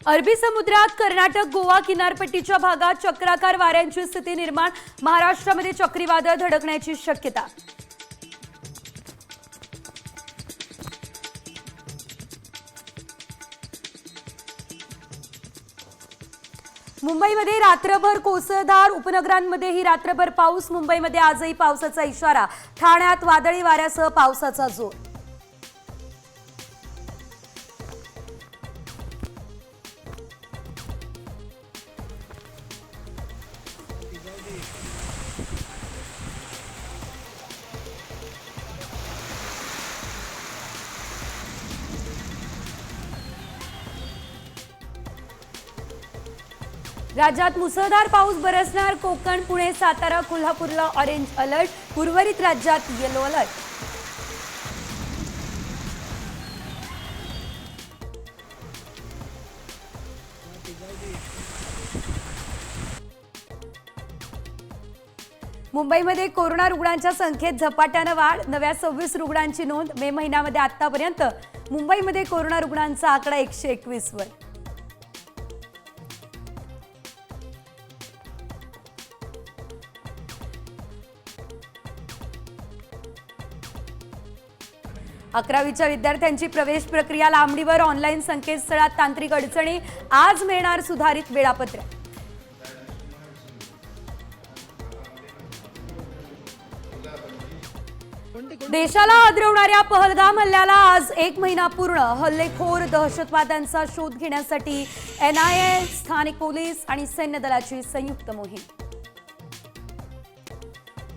अरबी समुद्रात कर्नाटक गोवा किनारपट्टीच्या भागात चक्राकार वाऱ्यांची स्थिती निर्माण, महाराष्ट्रामध्ये चक्रीवादळ धडकण्याची शक्यता। मुंबईमध्ये रात्रभर कोसळधार, उपनगरांमध्येही रात्रभर पाऊस। मुंबईमध्ये आजही पावसाचा इशारा, ठाण्यात वादळी वाऱ्यासह पावसाचा जोर। राज्यात मुसळधार पाऊस बरसणार, कोकण, पुणे, सातारा, कोल्हापूरला ऑरेंज अलर्ट, उर्वरित राज्यात येलो अलर्ट। मुंबईमध्ये कोरोना रुग्णांच्या संख्येत झपाट्याने वाढ, नव्या 26 रुग्णांची नोंद। मे महिन्यामध्ये आतापर्यंत मुंबईमध्ये कोरोना रुग्णांचा आकडा 121 वर। अकरावीच्या विद्यार्थ्यांची प्रवेश प्रक्रिया लांबणीवर, ऑनलाईन संकेतस्थळात तांत्रिक अडचणी, आज मिळणार सुधारित वेळापत्रक। देशाला हादरवणाऱ्या पहलगाम हल्ल्याला आज 1 महिना पूर्ण। हल्लेखोर दहशतवाद्यांचा शोध घेण्यासाठी NIA, स्थानिक पोलीस आणि सैन्य दलाची संयुक्त मोहीम।